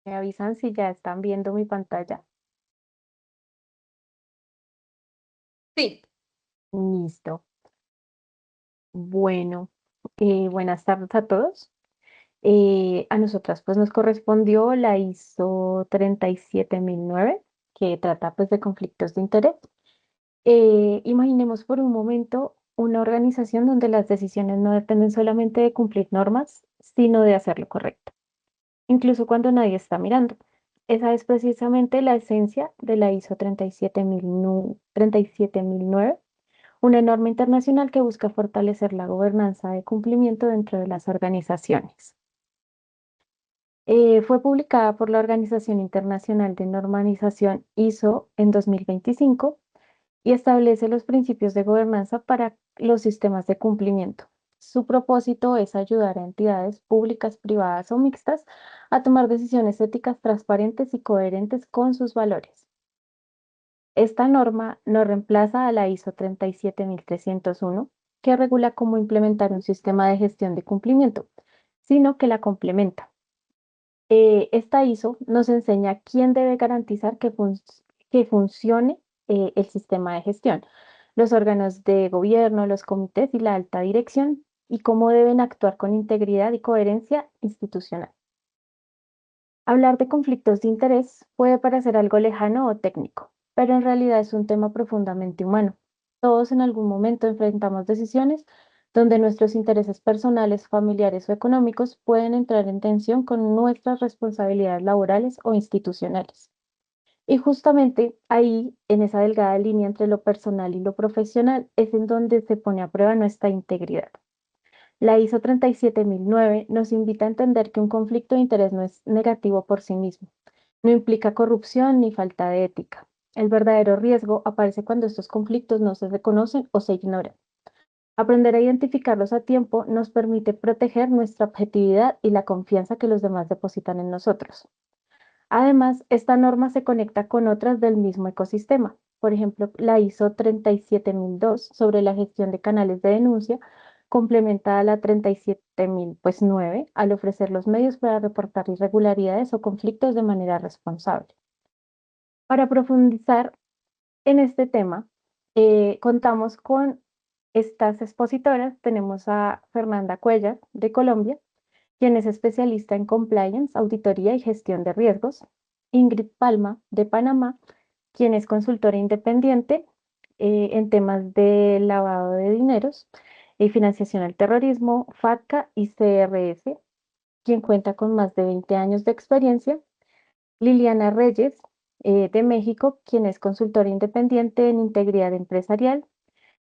Me avisan si ya están viendo mi pantalla. Sí. Listo. Bueno, buenas tardes a todos. A nosotras pues nos correspondió la ISO 37009, que trata pues de conflictos de interés. Imaginemos por un momento una organización donde las decisiones no dependen solamente de cumplir normas, sino de hacer lo correcto, incluso cuando nadie está mirando. Esa es precisamente la esencia de la ISO 37009, una norma internacional que busca fortalecer la gobernanza de cumplimiento dentro de las organizaciones. Fue publicada por la Organización Internacional de Normalización ISO en 2025 y establece los principios de gobernanza para los sistemas de cumplimiento. Su propósito es ayudar a entidades públicas, privadas o mixtas a tomar decisiones éticas transparentes y coherentes con sus valores. Esta norma no reemplaza a la ISO 37301, que regula cómo implementar un sistema de gestión de cumplimiento, sino que la complementa. Esta ISO nos enseña quién debe garantizar que funcione el sistema de gestión, los órganos de gobierno, los comités y la alta dirección, y cómo deben actuar con integridad y coherencia institucional. Hablar de conflictos de interés puede parecer algo lejano o técnico, pero en realidad es un tema profundamente humano. Todos en algún momento enfrentamos decisiones donde nuestros intereses personales, familiares o económicos pueden entrar en tensión con nuestras responsabilidades laborales o institucionales. Y justamente ahí, en esa delgada línea entre lo personal y lo profesional, es en donde se pone a prueba nuestra integridad. La ISO 37009 nos invita a entender que un conflicto de interés no es negativo por sí mismo. No implica corrupción ni falta de ética. El verdadero riesgo aparece cuando estos conflictos no se reconocen o se ignoran. Aprender a identificarlos a tiempo nos permite proteger nuestra objetividad y la confianza que los demás depositan en nosotros. Además, esta norma se conecta con otras del mismo ecosistema. Por ejemplo, la ISO 37002 sobre la gestión de canales de denuncia complementa a la 37009 al ofrecer los medios para reportar irregularidades o conflictos de manera responsable. Para profundizar en este tema, contamos con estas expositoras. Tenemos a Fernanda Cuellar de Colombia, quien es especialista en compliance, auditoría y gestión de riesgos. Ingrid Palma de Panamá, quien es consultora independiente en temas de lavado de dineros y financiación al terrorismo, FATCA y CRS, quien cuenta con más de 20 años de experiencia. Liliana Reyes, de México, quien es consultora independiente en integridad empresarial,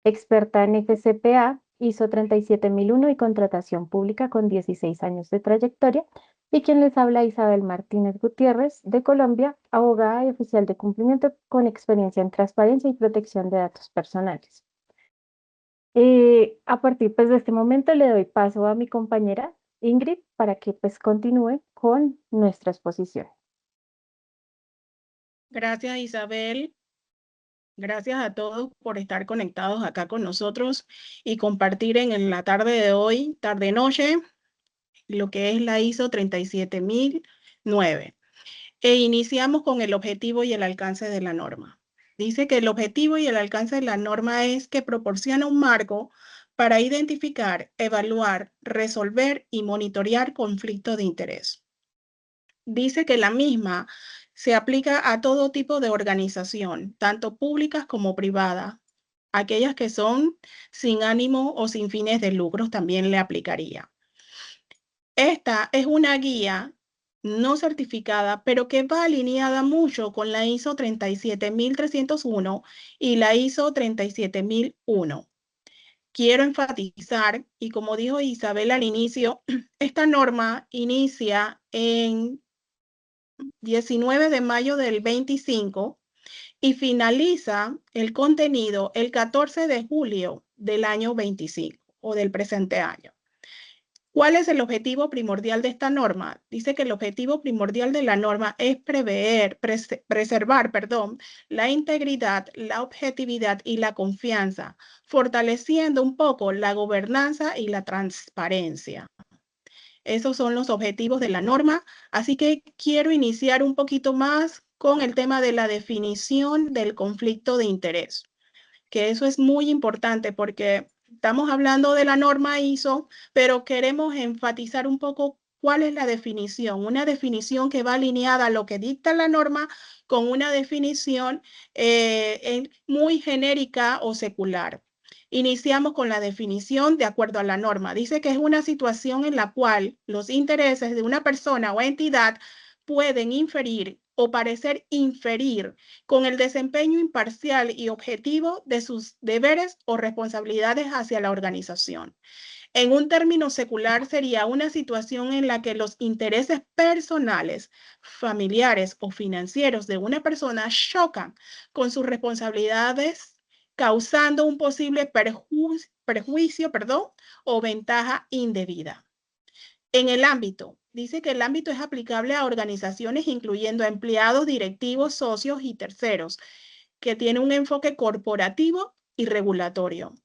experta en FCPA, ISO 37001 y contratación pública con 16 años de trayectoria. Y quien les habla, Isabel Martínez Gutiérrez, de Colombia, abogada y oficial de cumplimiento con experiencia en transparencia y protección de datos personales. A partir pues, de este momento le doy paso a mi compañera Ingrid para que pues, continúe con nuestra exposición. Gracias, Isabel. Gracias a todos por estar conectados acá con nosotros y compartir en la tarde de hoy, tarde-noche, lo que es la ISO 37009. Iniciamos con el objetivo y el alcance de la norma. Dice que el objetivo y el alcance de la norma es que proporciona un marco para identificar, evaluar, resolver y monitorear conflictos de interés. Dice que la misma se aplica a todo tipo de organización, tanto públicas como privadas. Aquellas que son sin ánimo o sin fines de lucro también le aplicaría. Esta es una guía no certificada, pero que va alineada mucho con la ISO 37301 y la ISO 37001. Quiero enfatizar, y como dijo Isabel al inicio, esta norma inicia en 19 de mayo del 25 y finaliza el contenido el 14 de julio del año 25 o del presente año. ¿Cuál es el objetivo primordial de esta norma? Dice que el objetivo primordial de la norma es preservar, la integridad, la objetividad y la confianza, fortaleciendo un poco la gobernanza y la transparencia. Esos son los objetivos de la norma. Así que quiero iniciar un poquito más con el tema de la definición del conflicto de interés, que eso es muy importante porque estamos hablando de la norma ISO, pero queremos enfatizar un poco cuál es la definición, una definición que va alineada a lo que dicta la norma con una definición muy genérica o secular. Iniciamos con la definición de acuerdo a la norma. Dice que es una situación en la cual los intereses de una persona o entidad pueden inferir o parecer inferir con el desempeño imparcial y objetivo de sus deberes o responsabilidades hacia la organización. En un término secular sería una situación en la que los intereses personales, familiares o financieros de una persona chocan con sus responsabilidades, causando un posible perjuicio, o ventaja indebida. En el ámbito, dice que el ámbito es aplicable a organizaciones incluyendo a empleados, directivos, socios y terceros, que tiene un enfoque corporativo y regulatorio.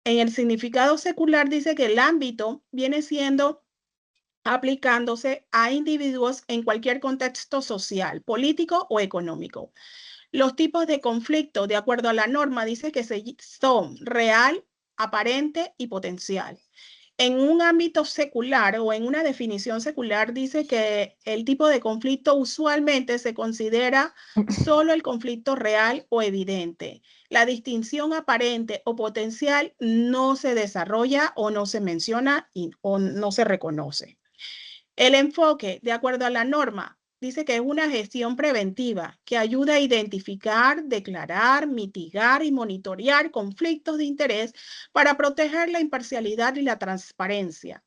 En el significado secular dice que el ámbito viene siendo aplicándose a individuos en cualquier contexto social, político o económico. Los tipos de conflicto, de acuerdo a la norma, dice que son real, aparente y potencial. En un ámbito secular o en una definición secular dice que el tipo de conflicto usualmente se considera solo el conflicto real o evidente. La distinción aparente o potencial no se desarrolla o no se menciona o no se reconoce. El enfoque, de acuerdo a la norma, dice que es una gestión preventiva que ayuda a identificar, declarar, mitigar y monitorear conflictos de interés para proteger la imparcialidad y la transparencia.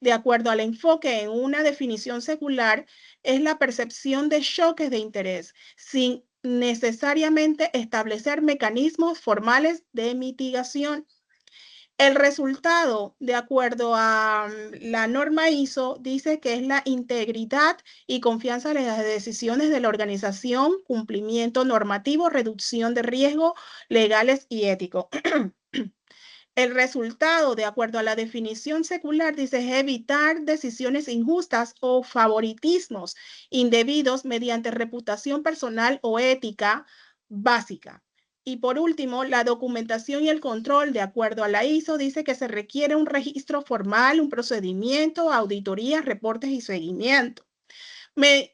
De acuerdo al enfoque en una definición secular, es la percepción de choques de interés sin necesariamente establecer mecanismos formales de mitigación. El resultado, de acuerdo a la norma ISO, dice que es la integridad y confianza en las decisiones de la organización, cumplimiento normativo, reducción de riesgos legales y éticos. El resultado, de acuerdo a la definición secular, dice es evitar decisiones injustas o favoritismos indebidos mediante reputación personal o ética básica. Y por último, la documentación y el control, de acuerdo a la ISO, dice que se requiere un registro formal, un procedimiento, auditorías, reportes y seguimiento.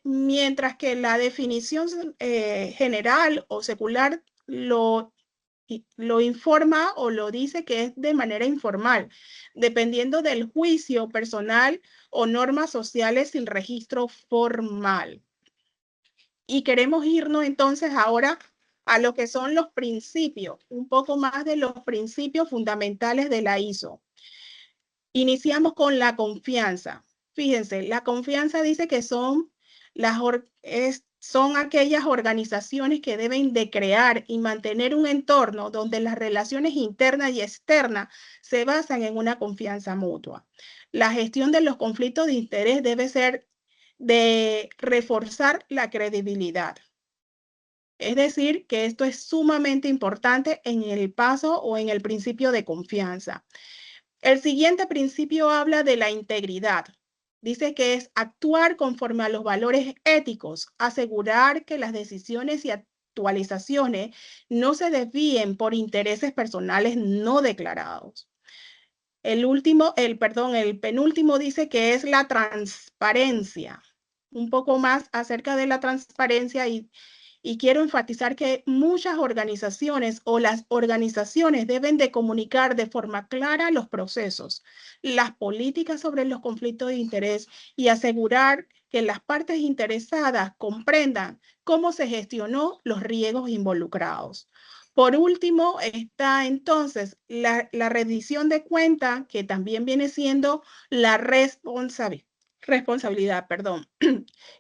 Mientras que la definición general o secular lo informa o lo dice que es de manera informal, dependiendo del juicio personal o normas sociales sin registro formal. Y queremos irnos entonces ahora a lo que son los principios, un poco más de los principios fundamentales de la ISO. Iniciamos con la confianza. Fíjense, la confianza dice que son aquellas organizaciones que deben de crear y mantener un entorno donde las relaciones internas y externas se basan en una confianza mutua. La gestión de los conflictos de interés debe ser de reforzar la credibilidad. Es decir, que esto es sumamente importante en el paso o en el principio de confianza. El siguiente principio habla de la integridad. Dice que es actuar conforme a los valores éticos, asegurar que las decisiones y actualizaciones no se desvíen por intereses personales no declarados. El penúltimo dice que es la transparencia. Un poco más acerca de la transparencia y quiero enfatizar que muchas organizaciones o las organizaciones deben de comunicar de forma clara los procesos, las políticas sobre los conflictos de interés y asegurar que las partes interesadas comprendan cómo se gestionó los riesgos involucrados. Por último, está entonces la rendición de cuenta, que también viene siendo la responsabilidad, perdón.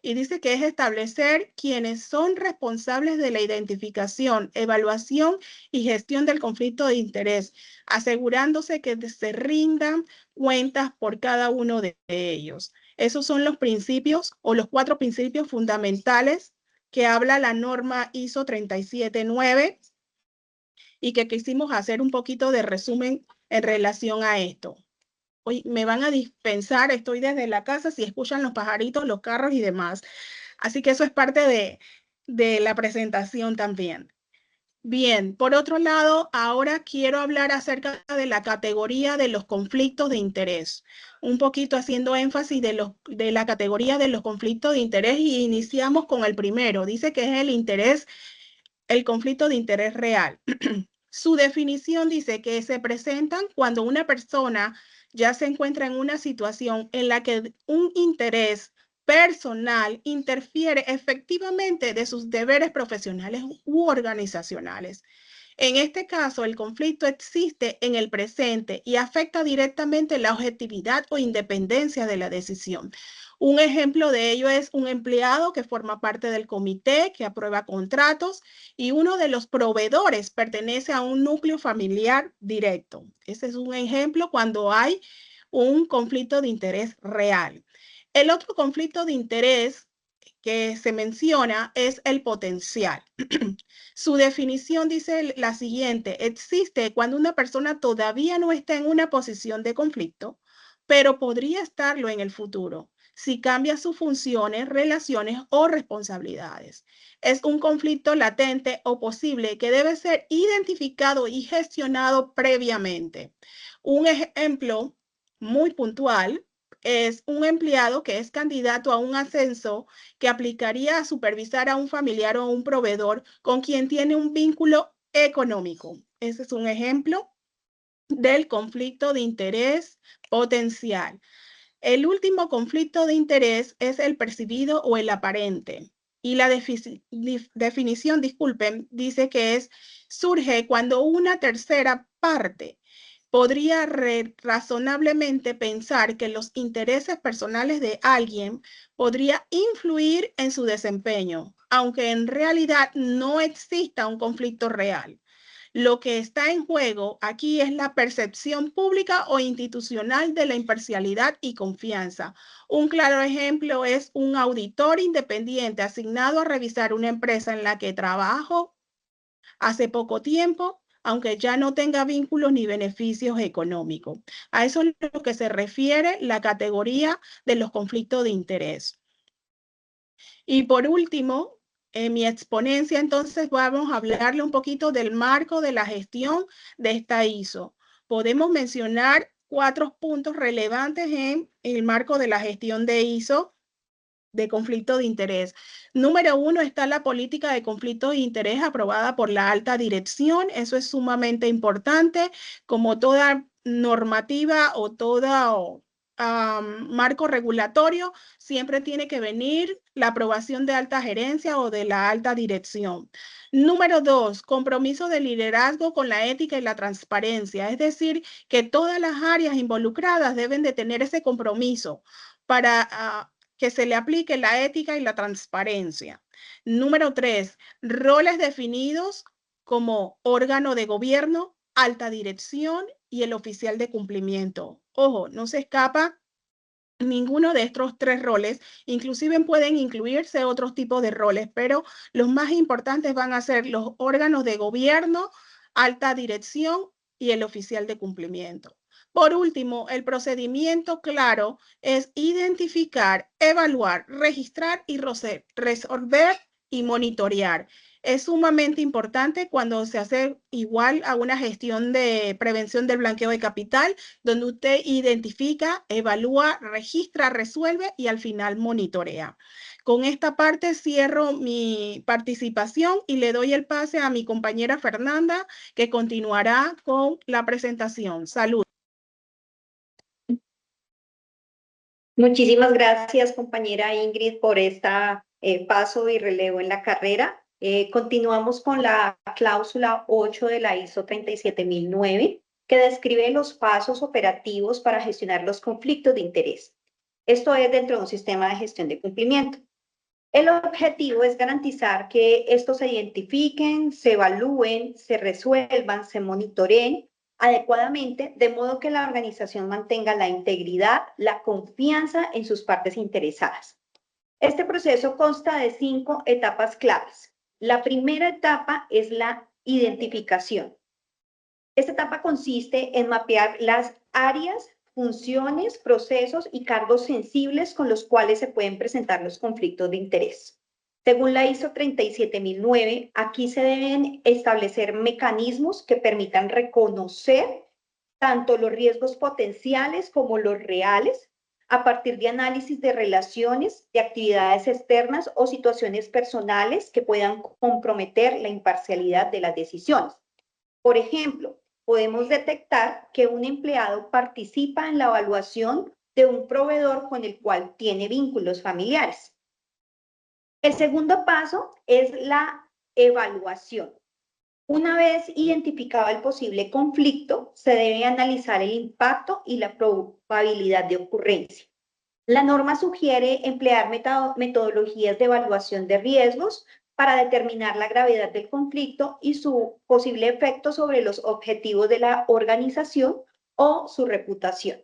Y dice que es establecer quienes son responsables de la identificación, evaluación y gestión del conflicto de interés, asegurándose que se rindan cuentas por cada uno de ellos. Esos son los principios o los 4 principios fundamentales que habla la norma ISO 379 y que quisimos hacer un poquito de resumen en relación a esto. hoy me van a dispensar, estoy desde la casa, si escuchan los pajaritos, los carros y demás. Así que eso es parte de la presentación también. Bien, por otro lado, ahora quiero hablar acerca de la categoría de los conflictos de interés, un poquito haciendo énfasis de la categoría de los conflictos de interés y iniciamos con el primero. Dice que es el conflicto de interés real. Su definición dice que se presentan cuando una persona ya se encuentra en una situación en la que un interés personal interfiere efectivamente de sus deberes profesionales u organizacionales. En este caso, el conflicto existe en el presente y afecta directamente la objetividad o independencia de la decisión. Un ejemplo de ello es un empleado que forma parte del comité que aprueba contratos y uno de los proveedores pertenece a un núcleo familiar directo. Ese es un ejemplo cuando hay un conflicto de interés real. El otro conflicto de interés que se menciona es el potencial. Su definición dice la siguiente: existe cuando una persona todavía no está en una posición de conflicto, pero podría estarlo en el futuro si cambia sus funciones, relaciones o responsabilidades. Es un conflicto latente o posible que debe ser identificado y gestionado previamente. Un ejemplo muy puntual es un empleado que es candidato a un ascenso que aplicaría a supervisar a un familiar o un proveedor con quien tiene un vínculo económico. Ese es un ejemplo del conflicto de interés potencial. El último conflicto de interés es el percibido o el aparente. Y la definición, disculpen, dice que surge cuando una tercera parte podría razonablemente pensar que los intereses personales de alguien podría influir en su desempeño, aunque en realidad no exista un conflicto real. Lo que está en juego aquí es la percepción pública o institucional de la imparcialidad y confianza. Un claro ejemplo es un auditor independiente asignado a revisar una empresa en la que trabajo hace poco tiempo, aunque ya no tenga vínculos ni beneficios económicos. A eso es lo que se refiere la categoría de los conflictos de interés. Y por último, en mi exponencia, entonces vamos a hablarle un poquito del marco de la gestión de esta ISO. Podemos mencionar 4 puntos relevantes en el marco de la gestión de ISO de conflicto de interés. Número 1 está la política de conflicto de interés aprobada por la alta dirección. Eso es sumamente importante, como toda normativa o todo marco regulatorio, siempre tiene que venir la aprobación de alta gerencia o de la alta dirección. Número 2, compromiso de liderazgo con la ética y la transparencia, es decir, que todas las áreas involucradas deben de tener ese compromiso para que se le aplique la ética y la transparencia. Número 3, roles definidos como órgano de gobierno, alta dirección y el oficial de cumplimiento. Ojo, no se escapa ninguno de estos 3 roles, inclusive pueden incluirse otros tipos de roles, pero los más importantes van a ser los órganos de gobierno, alta dirección y el oficial de cumplimiento. Por último, el procedimiento claro es identificar, evaluar, registrar y resolver y monitorear. Es sumamente importante cuando se hace igual a una gestión de prevención del blanqueo de capital, donde usted identifica, evalúa, registra, resuelve y al final monitorea. Con esta parte cierro mi participación y le doy el pase a mi compañera Fernanda, que continuará con la presentación. Salud. Muchísimas gracias, compañera Ingrid, por este paso y relevo en la carrera. Continuamos con la cláusula 8 de la ISO 37009, que describe los pasos operativos para gestionar los conflictos de interés. Esto es dentro de un sistema de gestión de cumplimiento. El objetivo es garantizar que estos se identifiquen, se evalúen, se resuelvan, se monitoreen adecuadamente, de modo que la organización mantenga la integridad, la confianza en sus partes interesadas. Este proceso consta de 5 etapas claves. La primera etapa es la identificación. Esta etapa consiste en mapear las áreas funciones, procesos y cargos sensibles con los cuales se pueden presentar los conflictos de interés. Según la ISO 37009, aquí se deben establecer mecanismos que permitan reconocer tanto los riesgos potenciales como los reales a partir de análisis de relaciones, de actividades externas o situaciones personales que puedan comprometer la imparcialidad de las decisiones. Por ejemplo, podemos detectar que un empleado participa en la evaluación de un proveedor con el cual tiene vínculos familiares. El segundo paso es la evaluación. Una vez identificado el posible conflicto, se debe analizar el impacto y la probabilidad de ocurrencia. La norma sugiere emplear metodologías de evaluación de riesgos para determinar la gravedad del conflicto y su posible efecto sobre los objetivos de la organización o su reputación.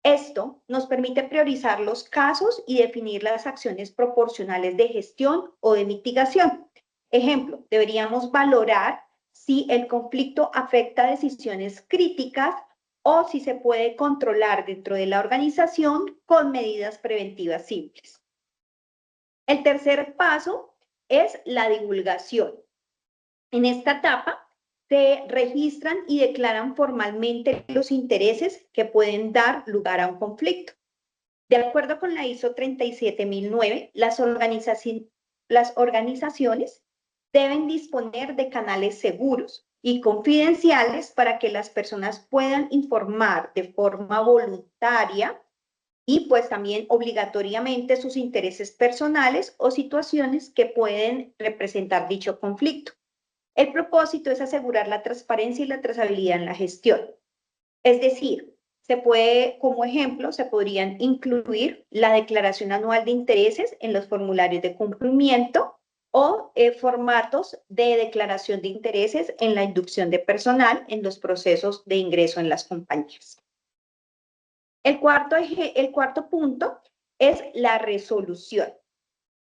Esto nos permite priorizar los casos y definir las acciones proporcionales de gestión o de mitigación. Ejemplo, deberíamos valorar si el conflicto afecta decisiones críticas o si se puede controlar dentro de la organización con medidas preventivas simples. El tercer paso es la divulgación. En esta etapa se registran y declaran formalmente los intereses que pueden dar lugar a un conflicto. De acuerdo con la ISO 37009, las organizaciones deben disponer de canales seguros y confidenciales para que las personas puedan informar de forma voluntaria y pues también obligatoriamente sus intereses personales o situaciones que pueden representar dicho conflicto. El propósito es asegurar la transparencia y la trazabilidad en la gestión. Es decir, como ejemplo, se podrían incluir la declaración anual de intereses en los formularios de cumplimiento o formatos de declaración de intereses en la inducción de personal en los procesos de ingreso en las compañías. El cuarto punto es la resolución.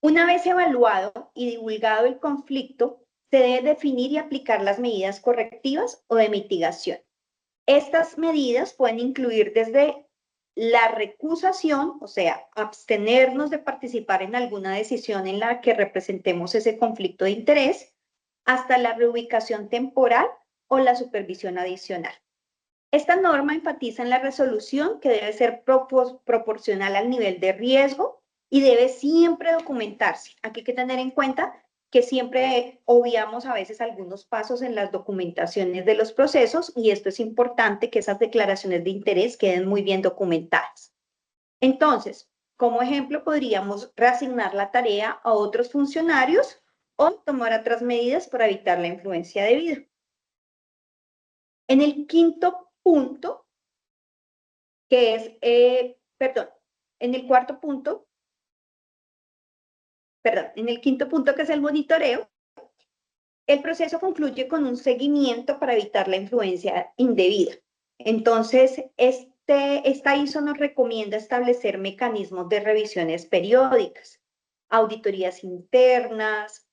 Una vez evaluado y divulgado el conflicto, se debe definir y aplicar las medidas correctivas o de mitigación. Estas medidas pueden incluir desde la recusación, o sea, abstenernos de participar en alguna decisión en la que representemos ese conflicto de interés, hasta la reubicación temporal o la supervisión adicional. Esta norma enfatiza en la resolución que debe ser proporcional al nivel de riesgo y debe siempre documentarse. Aquí hay que tener en cuenta que siempre obviamos a veces algunos pasos en las documentaciones de los procesos y esto es importante que esas declaraciones de interés queden muy bien documentadas. Entonces, como ejemplo, podríamos reasignar la tarea a otros funcionarios o tomar otras medidas para evitar la influencia debida. En el quinto punto, que es, en el quinto punto, que es el monitoreo, el proceso concluye con un seguimiento para evitar la influencia indebida. Entonces, esta ISO nos recomienda establecer mecanismos de revisiones periódicas, auditorías internas,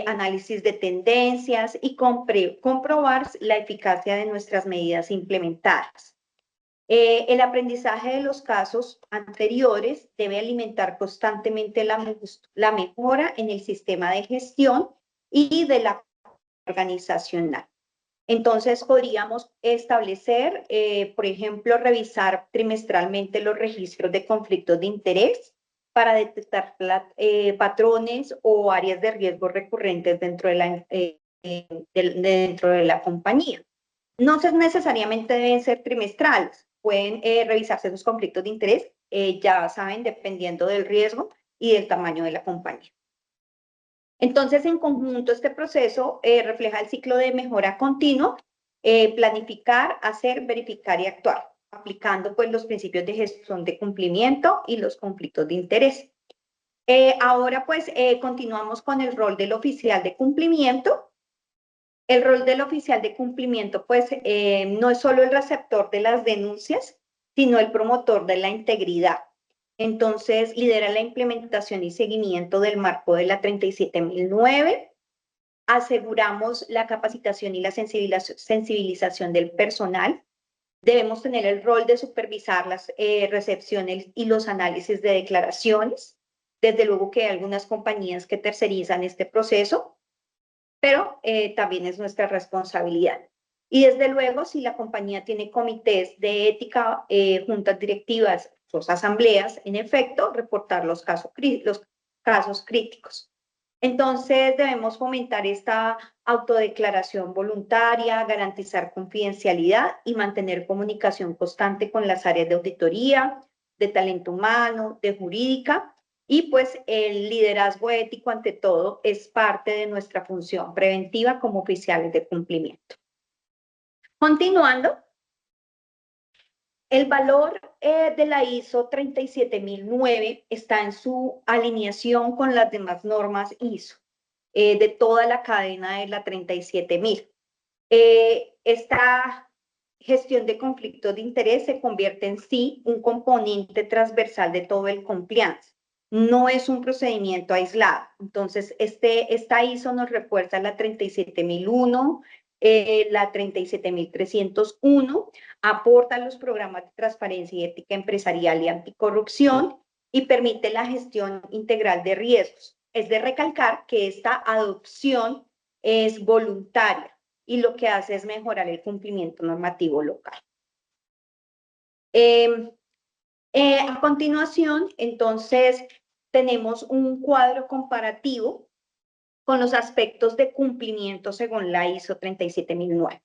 análisis de tendencias y comprobar la eficacia de nuestras medidas implementadas. El aprendizaje de los casos anteriores debe alimentar constantemente la mejora en el sistema de gestión y de la organizacional. Entonces, podríamos establecer, por ejemplo, revisar trimestralmente los registros de conflictos de interés para detectar patrones o áreas de riesgo recurrentes dentro de la compañía. No necesariamente deben ser trimestrales, pueden revisarse sus conflictos de interés, ya saben, dependiendo del riesgo y del tamaño de la compañía. Entonces, en conjunto, este proceso refleja el ciclo de mejora continuo, planificar, hacer, verificar y actuar, aplicando pues los principios de gestión de cumplimiento y los conflictos de interés. Ahora pues continuamos con el rol del oficial de cumplimiento. El rol del oficial de cumplimiento pues no es solo el receptor de las denuncias, sino el promotor de la integridad. Entonces, lidera la implementación y seguimiento del marco de la 37009. Aseguramos la capacitación y la sensibilización del personal. Debemos tener el rol de supervisar las recepciones y los análisis de declaraciones. Desde luego que hay algunas compañías que tercerizan este proceso, pero también es nuestra responsabilidad. Y desde luego, si la compañía tiene comités de ética, juntas directivas, sus asambleas, en efecto, reportar los casos críticos. Entonces, debemos fomentar esta autodeclaración voluntaria, garantizar confidencialidad y mantener comunicación constante con las áreas de auditoría, de talento humano, de jurídica. Y pues el liderazgo ético, ante todo, es parte de nuestra función preventiva como oficiales de cumplimiento. Continuando, el valor de la ISO 37009 está en su alineación con las demás normas ISO de toda la cadena de la 37000. Esta gestión de conflictos de interés se convierte en sí un componente transversal de todo el compliance. No es un procedimiento aislado. Entonces, esta ISO nos refuerza la 37001, la 37301, aporta los programas de transparencia y ética empresarial y anticorrupción y permite la gestión integral de riesgos. Es de recalcar que esta adopción es voluntaria y lo que hace es mejorar el cumplimiento normativo local. A continuación, entonces, tenemos un cuadro comparativo con los aspectos de cumplimiento según la ISO 37009.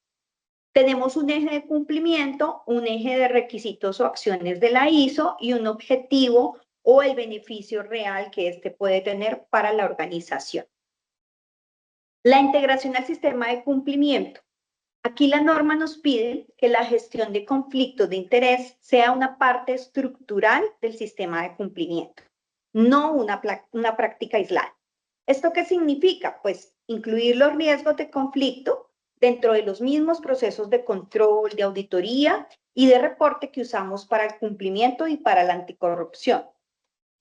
Tenemos un eje de cumplimiento, un eje de requisitos o acciones de la ISO y un objetivo o el beneficio real que éste puede tener para la organización. La integración al sistema de cumplimiento. Aquí la norma nos pide que la gestión de conflictos de interés sea una parte estructural del sistema de cumplimiento, no una práctica aislada. ¿Esto qué significa? Pues incluir los riesgos de conflicto dentro de los mismos procesos de control, de auditoría y de reporte que usamos para el cumplimiento y para la anticorrupción.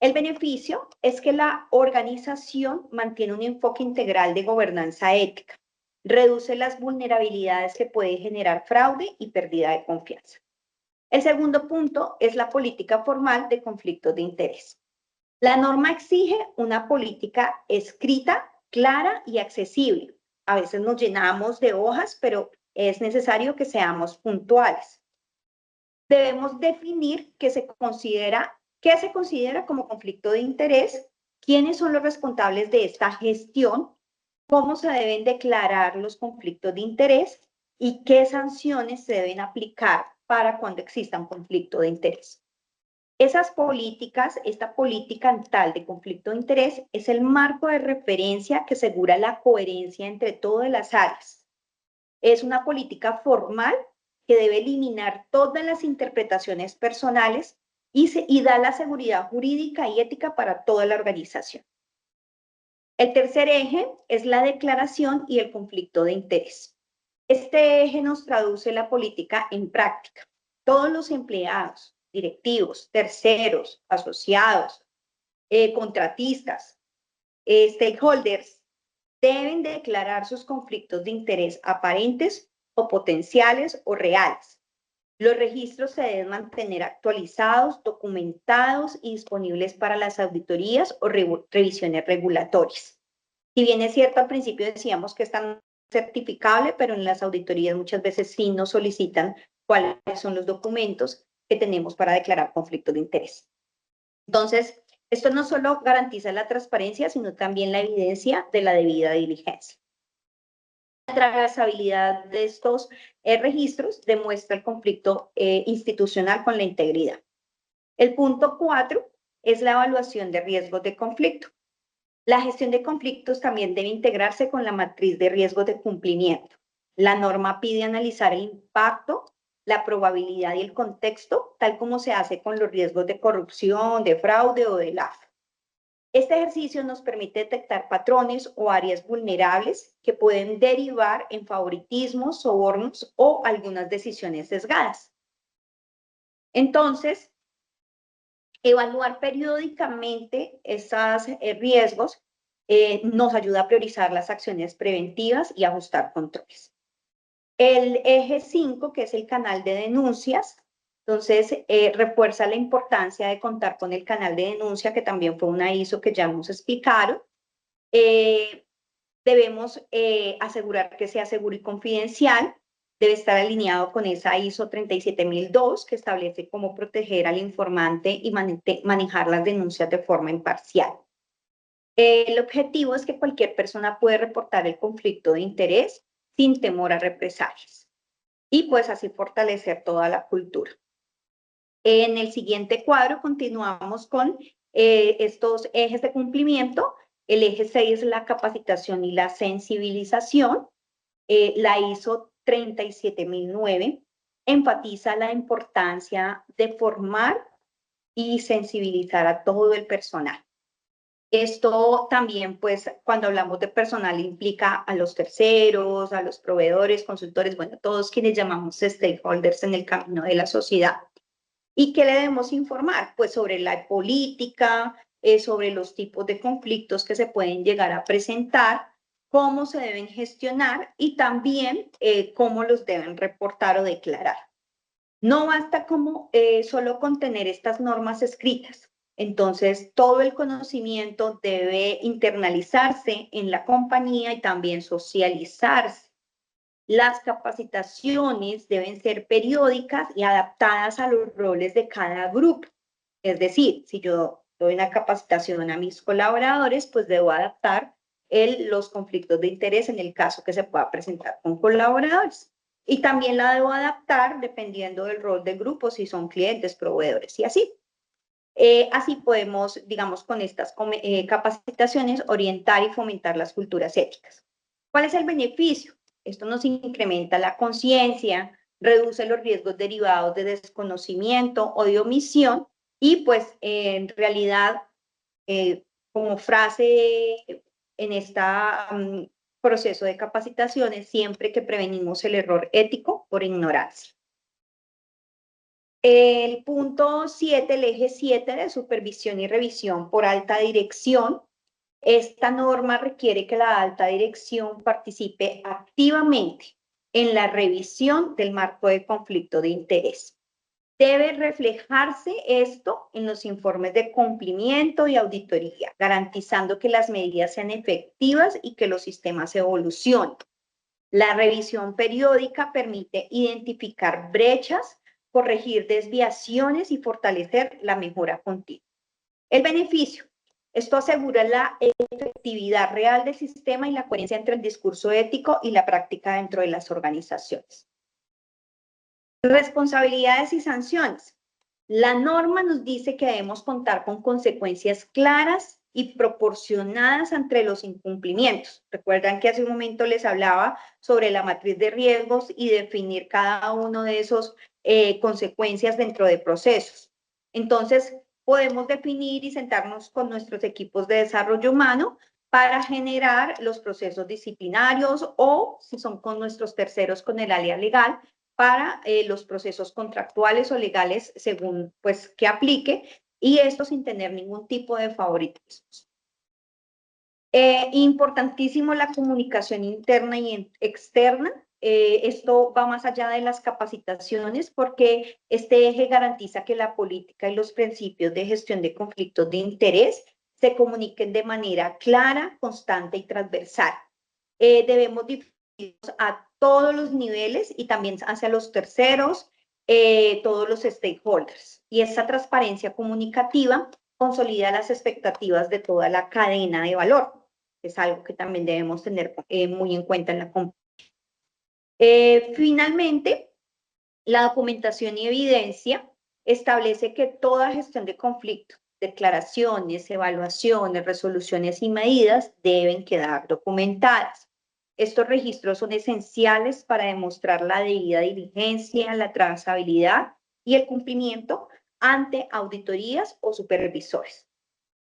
El beneficio es que la organización mantiene un enfoque integral de gobernanza ética, reduce las vulnerabilidades que puede generar fraude y pérdida de confianza. El segundo punto es la política formal de conflictos de interés. La norma exige una política escrita, clara y accesible. A veces nos llenamos de hojas, pero es necesario que seamos puntuales. Debemos definir qué se considera como conflicto de interés, quiénes son los responsables de esta gestión, cómo se deben declarar los conflictos de interés y qué sanciones se deben aplicar para cuando exista un conflicto de interés. Esas políticas, esta política tal de conflicto de interés es el marco de referencia que asegura la coherencia entre todas las áreas. Es una política formal que debe eliminar todas las interpretaciones personales y da la seguridad jurídica y ética para toda la organización. El tercer eje es la declaración y el conflicto de interés. Este eje nos traduce la política en práctica. Todos los empleados, directivos, terceros, asociados, contratistas, stakeholders, deben declarar sus conflictos de interés aparentes o potenciales o reales. Los registros se deben mantener actualizados, documentados y disponibles para las auditorías o revisiones regulatorias. Si bien es cierto, al principio decíamos que es tan certificable, pero en las auditorías muchas veces sí nos solicitan cuáles son los documentos que tenemos para declarar conflictos de interés. Entonces, esto no solo garantiza la transparencia, sino también la evidencia de la debida diligencia. La trazabilidad de estos registros demuestra el conflicto institucional con la integridad. El punto 4 es la evaluación de riesgos de conflicto. La gestión de conflictos también debe integrarse con la matriz de riesgos de cumplimiento. La norma pide analizar el impacto, la probabilidad y el contexto, tal como se hace con los riesgos de corrupción, de fraude o de LAF. Este ejercicio nos permite detectar patrones o áreas vulnerables que pueden derivar en favoritismos, sobornos o algunas decisiones sesgadas. Entonces, evaluar periódicamente estos riesgos nos ayuda a priorizar las acciones preventivas y ajustar controles. El eje 5, que es el canal de denuncias, entonces refuerza la importancia de contar con el canal de denuncia, que también fue una ISO que ya nos explicaron. Debemos asegurar que sea seguro y confidencial, debe estar alineado con esa ISO 37002, que establece cómo proteger al informante y manejar las denuncias de forma imparcial. El objetivo es que cualquier persona puede reportar el conflicto de interés sin temor a represalias y pues así fortalecer toda la cultura. En el siguiente cuadro continuamos con estos ejes de cumplimiento. El eje 6 es la capacitación y la sensibilización. La ISO 37009 enfatiza la importancia de formar y sensibilizar a todo el personal. Esto también, pues, cuando hablamos de personal, implica a los terceros, a los proveedores, consultores, bueno, todos quienes llamamos stakeholders en el camino de la sociedad. ¿Y qué le debemos informar? Pues sobre la política, sobre los tipos de conflictos que se pueden llegar a presentar, cómo se deben gestionar y también cómo los deben reportar o declarar. No basta como solo con tener estas normas escritas. Entonces, todo el conocimiento debe internalizarse en la compañía y también socializarse. Las capacitaciones deben ser periódicas y adaptadas a los roles de cada grupo. Es decir, si yo doy una capacitación a mis colaboradores, pues debo adaptar los conflictos de interés en el caso que se pueda presentar con colaboradores. Y también la debo adaptar dependiendo del rol del grupo, si son clientes, proveedores y así. Así podemos, digamos, con estas capacitaciones, orientar y fomentar las culturas éticas. ¿Cuál es el beneficio? Esto nos incrementa la conciencia, reduce los riesgos derivados de desconocimiento o de omisión y pues en realidad, como frase en este proceso de capacitaciones, siempre que prevenimos el error ético por ignorancia. El punto 7, el eje 7 de supervisión y revisión por alta dirección. Esta norma requiere que la alta dirección participe activamente en la revisión del marco de conflicto de interés. Debe reflejarse esto en los informes de cumplimiento y auditoría, garantizando que las medidas sean efectivas y que los sistemas evolucionen. La revisión periódica permite identificar brechas, corregir desviaciones y fortalecer la mejora continua. El beneficio. Esto asegura la efectividad real del sistema y la coherencia entre el discurso ético y la práctica dentro de las organizaciones. Responsabilidades y sanciones. La norma nos dice que debemos contar con consecuencias claras y proporcionadas ante los incumplimientos. Recuerdan que hace un momento les hablaba sobre la matriz de riesgos y definir cada uno de esos consecuencias dentro de procesos. Entonces, podemos definir y sentarnos con nuestros equipos de desarrollo humano para generar los procesos disciplinarios o, si son con nuestros terceros, con el área legal, para los procesos contractuales o legales según pues que aplique, y esto sin tener ningún tipo de favoritismos. Importantísimo la comunicación interna y externa. Esto va más allá de las capacitaciones porque este eje garantiza que la política y los principios de gestión de conflictos de interés se comuniquen de manera clara, constante y transversal. Debemos difundirlos a todos los niveles y también hacia los terceros, todos los stakeholders. Y esa transparencia comunicativa consolida las expectativas de toda la cadena de valor. Es algo que también debemos tener muy en cuenta en la compañía. Finalmente, la documentación y evidencia establece que toda gestión de conflicto, declaraciones, evaluaciones, resoluciones y medidas deben quedar documentadas. Estos registros son esenciales para demostrar la debida diligencia, la trazabilidad y el cumplimiento ante auditorías o supervisores.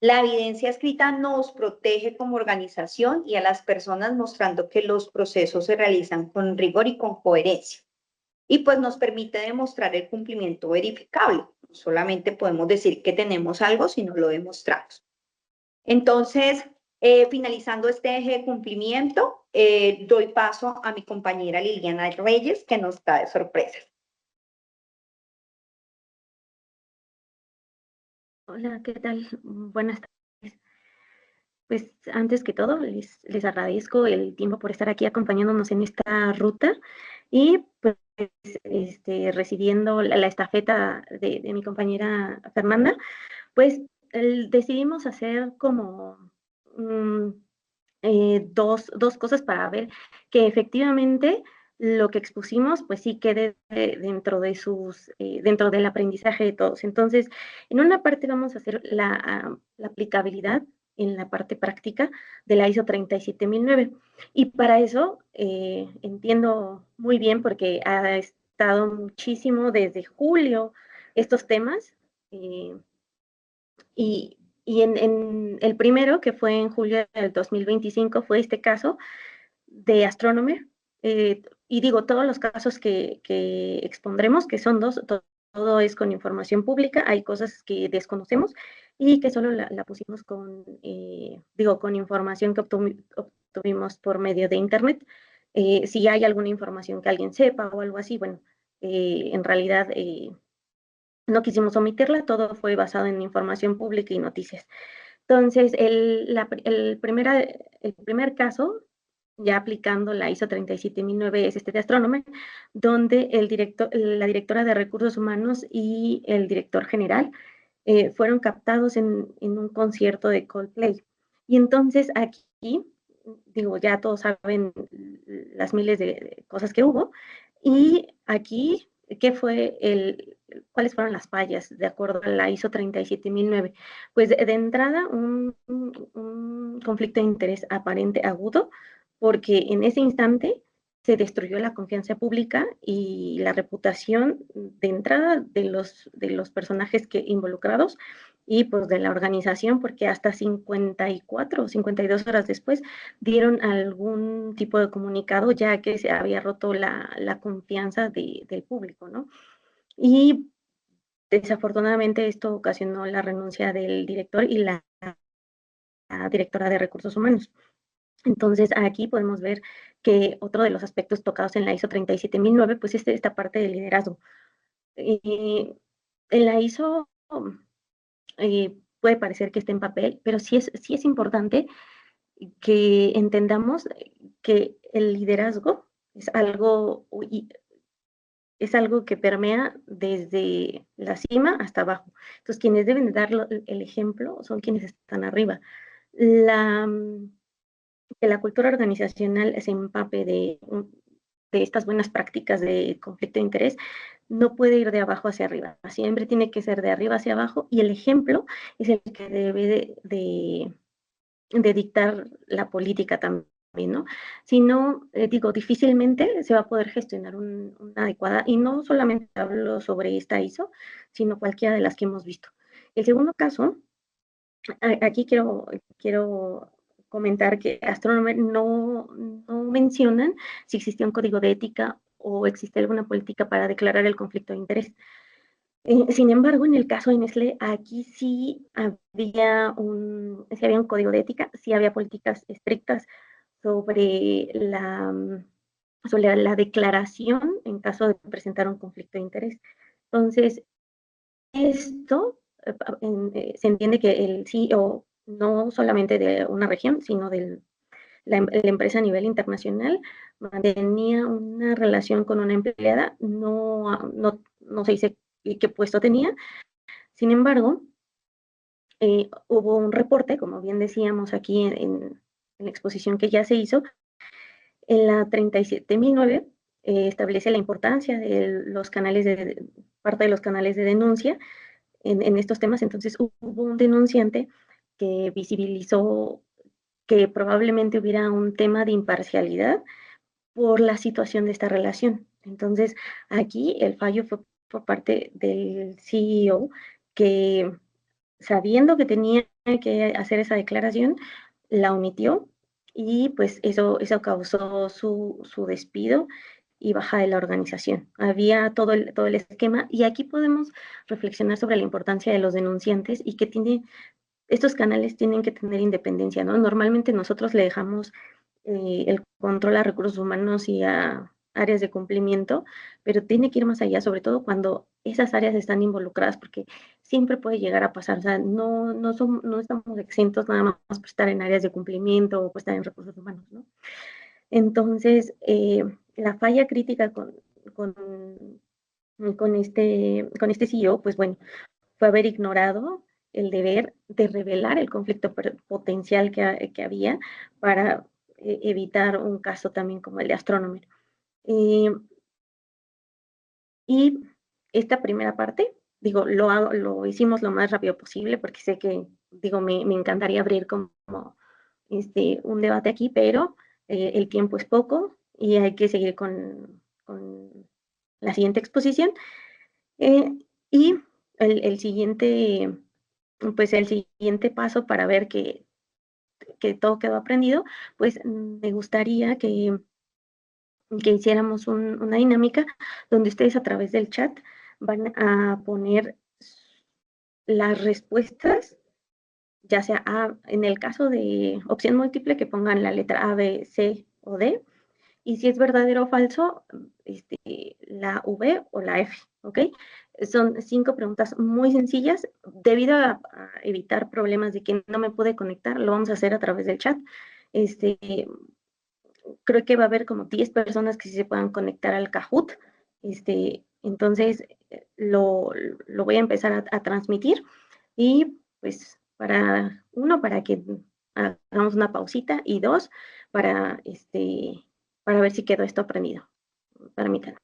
La evidencia escrita nos protege como organización y a las personas mostrando que los procesos se realizan con rigor y con coherencia. Y pues nos permite demostrar el cumplimiento verificable. No solamente podemos decir que tenemos algo si no lo demostramos. Entonces, Finalizando este eje de cumplimiento, doy paso a mi compañera Liliana Reyes, que nos trae sorpresas. Hola, ¿qué tal? Buenas tardes. Pues antes que todo, les agradezco el tiempo por estar aquí acompañándonos en esta ruta y pues recibiendo la estafeta de mi compañera Fernanda, pues decidimos hacer como dos cosas para ver que efectivamente lo que expusimos pues sí quede dentro de dentro del aprendizaje de todos. Entonces, en una parte vamos a hacer la aplicabilidad en la parte práctica de la ISO 37009. Y para eso entiendo muy bien porque ha estado muchísimo desde julio estos temas y, en el primero, que fue en julio del 2025, fue este caso de Astronomer. Y digo, todos los casos que expondremos, que son dos, todo es con información pública, hay cosas que desconocemos y que solo la pusimos con información que obtuvimos por medio de Internet. Si hay alguna información que alguien sepa o algo así, bueno, en realidad no quisimos omitirla, todo fue basado en información pública y noticias. Entonces, el primer caso, ya aplicando la ISO 37009, es este de Astronomer, donde la directora de Recursos Humanos y el director general fueron captados en un concierto de Coldplay. Y entonces aquí, digo, ya todos saben las miles de cosas que hubo, y aquí, ¿cuáles fueron las fallas de acuerdo a la ISO 37009? Pues de entrada, un conflicto de interés aparente agudo, porque en ese instante se destruyó la confianza pública y la reputación de entrada de los personajes involucrados y pues de la organización, porque hasta 54 o 52 horas después dieron algún tipo de comunicado ya que se había roto la confianza del público, ¿no? Y desafortunadamente esto ocasionó la renuncia del director y la directora de Recursos Humanos. Entonces, aquí podemos ver que otro de los aspectos tocados en la ISO 37009, pues es esta parte del liderazgo. En la ISO puede parecer que está en papel, pero sí es importante que entendamos que el liderazgo es algo que permea desde la cima hasta abajo. Entonces, quienes deben dar el ejemplo son quienes están arriba. Que la cultura organizacional se empape de estas buenas prácticas de conflicto de interés, no puede ir de abajo hacia arriba, siempre tiene que ser de arriba hacia abajo, y el ejemplo es el que debe de dictar la política también, ¿no? Si no, digo, difícilmente se va a poder gestionar una adecuada, y no solamente hablo sobre esta ISO, sino cualquiera de las que hemos visto. El segundo caso, aquí quiero comentar que Astronomer no mencionan si existía un código de ética o existe alguna política para declarar el conflicto de interés. Sin embargo, en el caso de Nestlé, aquí sí había un código de ética, sí había políticas estrictas sobre la declaración en caso de presentar un conflicto de interés. Entonces, esto se entiende que el CEO, no solamente de una región, sino de la empresa a nivel internacional, mantenía una relación con una empleada, no se dice qué puesto tenía. Sin embargo, hubo un reporte, como bien decíamos aquí en la exposición que ya se hizo, en la 37009 establece la importancia de parte de los canales de denuncia en estos temas. Entonces hubo un denunciante que visibilizó que probablemente hubiera un tema de imparcialidad por la situación de esta relación. Entonces, aquí el fallo fue por parte del CEO, que sabiendo que tenía que hacer esa declaración, la omitió, y pues eso causó su despido y baja de la organización. Había todo el esquema, y aquí podemos reflexionar sobre la importancia de los denunciantes y que tiene estos canales tienen que tener independencia, ¿no? Normalmente nosotros le dejamos el control a recursos humanos y a áreas de cumplimiento, pero tiene que ir más allá, sobre todo cuando esas áreas están involucradas, porque siempre puede llegar a pasar, o sea, no estamos exentos nada más por estar en áreas de cumplimiento o por estar en recursos humanos, ¿no? Entonces, la falla crítica con este CEO, pues bueno, fue haber ignorado el deber de revelar el conflicto potencial que había para evitar un caso también como el de Astronomer. Y esta primera parte, digo, lo hicimos lo más rápido posible porque sé que, digo, me encantaría abrir como un debate aquí, pero el tiempo es poco y hay que seguir con la siguiente exposición. Y el siguiente paso para ver que todo quedó aprendido, pues me gustaría que hiciéramos una dinámica donde ustedes a través del chat van a poner las respuestas, ya sea en el caso de opción múltiple, que pongan la letra A, B, C o D, y si es verdadero o falso, la V o la F, ¿ok? Son 5 preguntas muy sencillas. Debido a evitar problemas de que no me pude conectar, lo vamos a hacer a través del chat. Creo que va a haber como 10 personas que sí se puedan conectar al Kahoot. Entonces, lo voy a empezar a transmitir y pues para que hagamos una pausita y 2, para ver si quedó esto aprendido. Permítanme.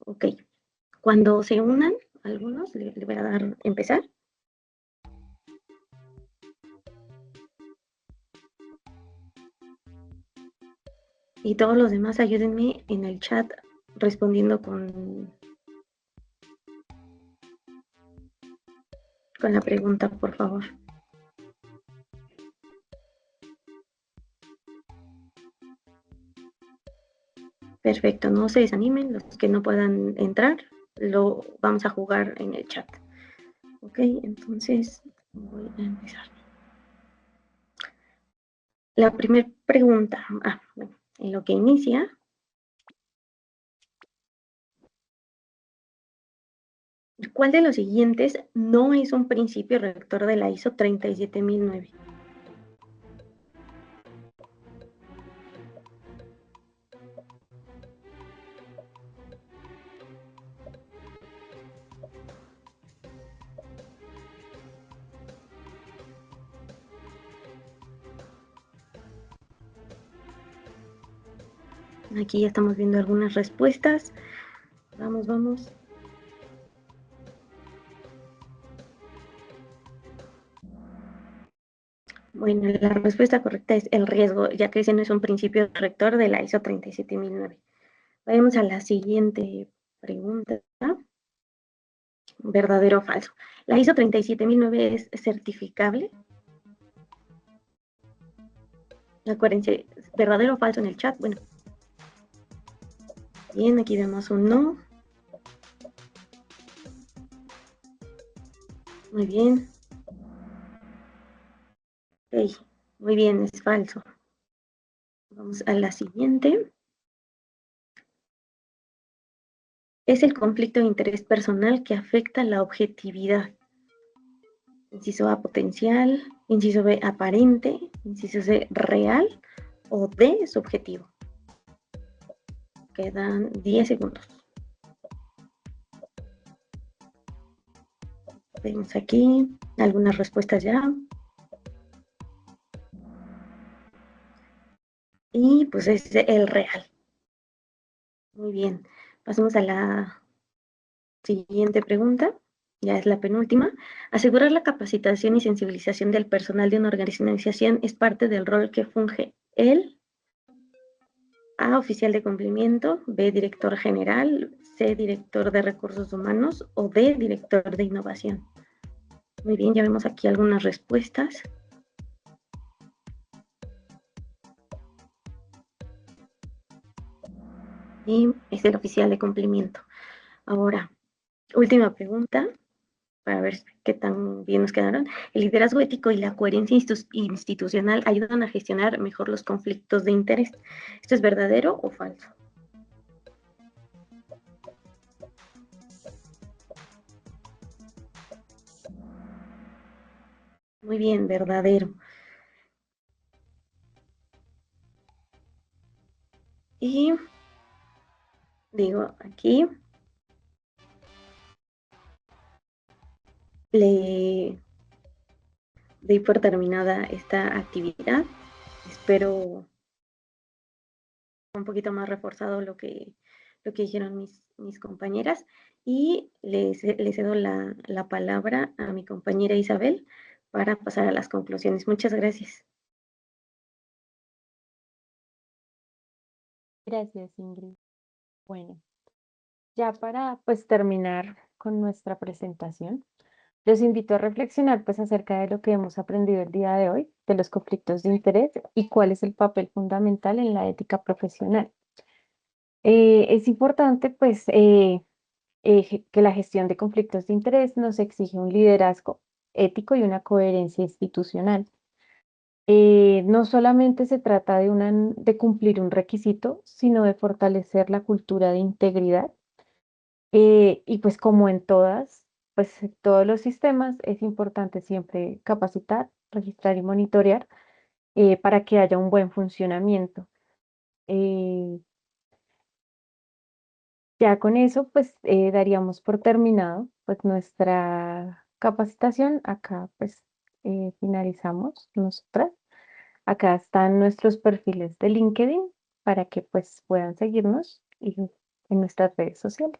Ok. Cuando se unan algunos, le voy a dar empezar. Y todos los demás ayúdenme en el chat respondiendo con la pregunta, por favor. Perfecto, no se desanimen, los que no puedan entrar, lo vamos a jugar en el chat. Ok, entonces voy a empezar. La primera pregunta, bueno, en lo que inicia. ¿Cuál de los siguientes no es un principio rector de la ISO 37009? Aquí ya estamos viendo algunas respuestas. Vamos, vamos. Bueno, la respuesta correcta es el riesgo, ya que ese no es un principio rector de la ISO 37009. Vamos a la siguiente pregunta. ¿Verdadero o falso? ¿La ISO 37009 es certificable? Acuérdense, ¿verdadero o falso en el chat? Bueno. Bien, aquí vemos un no. Muy bien. Okay. Muy bien, es falso. Vamos a la siguiente. Es el conflicto de interés personal que afecta la objetividad. Inciso A, potencial. Inciso B, aparente. Inciso C, real. O D, subjetivo. Quedan 10 segundos. Vemos aquí algunas respuestas ya. Y pues es el real. Muy bien. Pasamos a la siguiente pregunta. Ya es la penúltima. Asegurar la capacitación y sensibilización del personal de una organización es parte del rol que funge el A, oficial de cumplimiento, B, director general, C, director de recursos humanos o D, director de innovación. Muy bien, ya vemos aquí algunas respuestas. y es el oficial de cumplimiento. Ahora, última pregunta, para ver qué tan bien nos quedaron. ¿El liderazgo ético y la coherencia institucional ayudan a gestionar mejor los conflictos de interés? ¿Esto es verdadero o falso? Muy bien, verdadero. Y digo, aquí le doy por terminada esta actividad. Espero un poquito más reforzado lo que dijeron mis compañeras y le cedo la palabra a mi compañera Isabel para pasar a las conclusiones. Muchas gracias. Gracias, Ingrid. Bueno, ya para pues terminar con nuestra presentación, los invito a reflexionar pues acerca de lo que hemos aprendido el día de hoy, de los conflictos de interés y cuál es el papel fundamental en la ética profesional. Es importante pues que la gestión de conflictos de interés nos exige un liderazgo ético y una coherencia institucional. No solamente se trata de cumplir un requisito, sino de fortalecer la cultura de integridad. Y pues como en pues en todos los sistemas, es importante siempre capacitar, registrar y monitorear para que haya un buen funcionamiento. Eh, ya con eso, pues daríamos por terminado pues nuestra capacitación. Acá pues finalizamos nosotras. Acá están nuestros perfiles de LinkedIn para que pues puedan seguirnos en nuestras redes sociales.